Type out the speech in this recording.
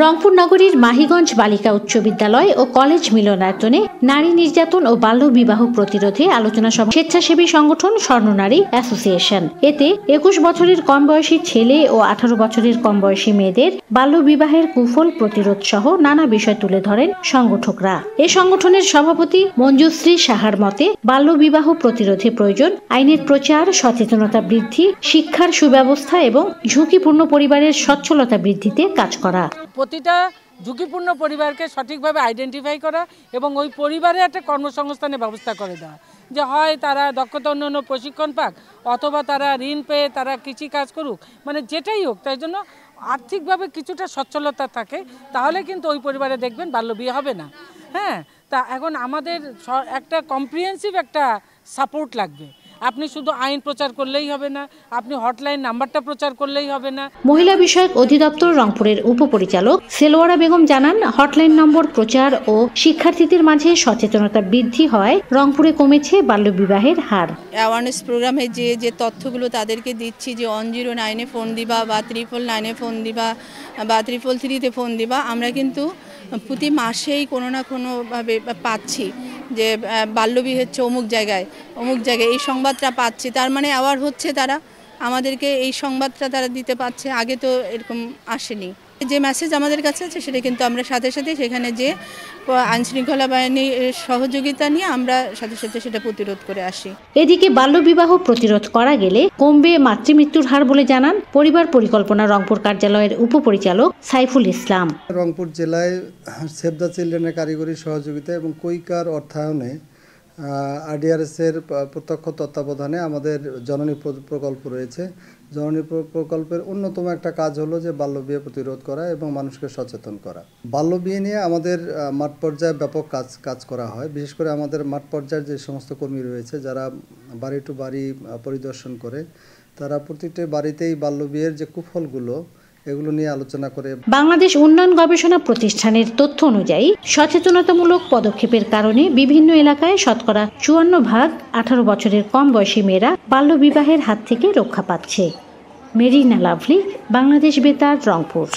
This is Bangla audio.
রংপুর নগরীর মাহিগঞ্জ বালিকা উচ্চ বিদ্যালয় ও কলেজ মিলনায়তনে নারী নির্যাতন ও বাল্য বিবাহ প্রতিরোধে আলোচনা সভা স্বেচ্ছাসেবী সংগঠন স্বর্ণনারী অ্যাসোসিয়েশন। এতে 21 বছরের কম বয়সী ছেলে ও 18 বছরের কম বয়সী মেয়েদের বাল্য বিবাহের কুফল প্রতিরোধ সহ নানা বিষয় তুলে ধরেন সংগঠকরা। এ সংগঠনের সভাপতি মঞ্জুশ্রী সাহার মতে, বাল্য বিবাহ প্রতিরোধে প্রয়োজন আইনের প্রচার, সচেতনতা বৃদ্ধি, শিক্ষার সুব্যবস্থা এবং ঝুঁকিপূর্ণ পরিবারের সচ্ছলতা বৃদ্ধিতে কাজ করা। প্রতিটা ঝুঁকিপূর্ণ পরিবারকে সঠিকভাবে আইডেন্টিফাই করা এবং ওই পরিবারে একটা কর্মসংস্থানের ব্যবস্থা করে দেওয়া, যে হয় তারা দক্ষতা উন্নয়ন প্রশিক্ষণ পাক অথবা তারা ঋণ পেয়ে তারা কৃষিকাজ করুক, মানে যেটাই হোক, তাই জন্য আর্থিকভাবে কিছুটা সচ্ছলতা থাকে, তাহলে কিন্তু ওই পরিবারে দেখবেন বাল্যবিয়ে হবে না। হ্যাঁ, তা এখন আমাদের একটা কম্প্রিহেন্সিভ একটা সাপোর্ট লাগবে। আপনি শুধু আইন প্রচার করলেই হবে না, আপনি হটলাইন নাম্বারটা প্রচার করলেই হবে না। মহিলা বিষয়ক অধিদপ্তর রংপুরের উপপরিচালক সেলোয়ারা বেগম জানান, হটলাইন নম্বর প্রচার ও শিক্ষার্থীদের মাঝে সচেতনতা বৃদ্ধি হয় রংপুরে কমেছে বাল্যবিবাহের হার। অ্যাওয়ারনেস প্রোগ্রামে যে তথ্যগুলো তাদেরকে দিচ্ছি, যে 109-এ ফোন দিবা বা 999-এ ফোন দিবা বা 333-তে ফোন দিবা, আমরা কিন্তু প্রতি মাসেই কোনো না কোনোভাবে পাচ্ছি যে বাল্যবিয়ে হচ্ছে অমুক জায়গায় এই সংবাদটা পাচ্ছি। তার মানে অ্যাওয়ার হচ্ছে, তারা আমাদেরকে এই সংবাদটা তারা দিতে পারছে, আগে তো এরকম আসেনি। যে মেসেজ আমাদের কাছে আছে সেটা কিন্তু আমরা সাথে সাথে সেখানে যে আইনশৃঙ্খলা বাহিনীর সহযোগিতা নিয়ে আমরা সাথে সাথে সেটা প্রতিরোধ করে আসি। এদিকে বাল্যবিবাহ প্রতিরোধ করা গেলে কমবে মাতৃমৃত্যুর হার বলে জানান পরিবার পরিকল্পনা রংপুর কার্যালয়ের উপপরিচালক সাইফুল ইসলাম। রংপুর জেলায় সেভ দ্য চিলড্রেনের কারিগরি সহযোগিতা এবং কুইকার অর্থায়নে আরডিআরএস-এর প্রত্যক্ষ তত্ত্বাবধানে আমাদের জননী প্রকল্প রয়েছে। জননী প্রকল্পের অন্যতম একটা কাজ হলো যে বাল্যবিয়ে প্রতিরোধ করা এবং মানুষকে সচেতন করা। বাল্যবিয়ে নিয়ে আমাদের মাঠ পর্যায়ে ব্যাপক কাজ করা হয়। বিশেষ করে আমাদের মাঠ পর্যায়ের যে সমস্ত কর্মী রয়েছে, যারা বাড়ি টু বাড়ি পরিদর্শন করে, তারা প্রতিটি বাড়িতেই বাল্যবিয়ের যে কুফলগুলো এগুলো নিয়ে আলোচনা করে। বাংলাদেশ উন্নয়ন গবেষণা প্রতিষ্ঠানের তথ্য অনুযায়ী সচেতনতামূলক পদক্ষেপের কারণে বিভিন্ন এলাকায় শতকরা 54% 18 বছরের কম বয়সী মেয়েরা বাল্যবিবাহের হাত থেকে রক্ষা পাচ্ছে। মেরিনা লাভলি, বাংলাদেশ বেতার, রংপুর।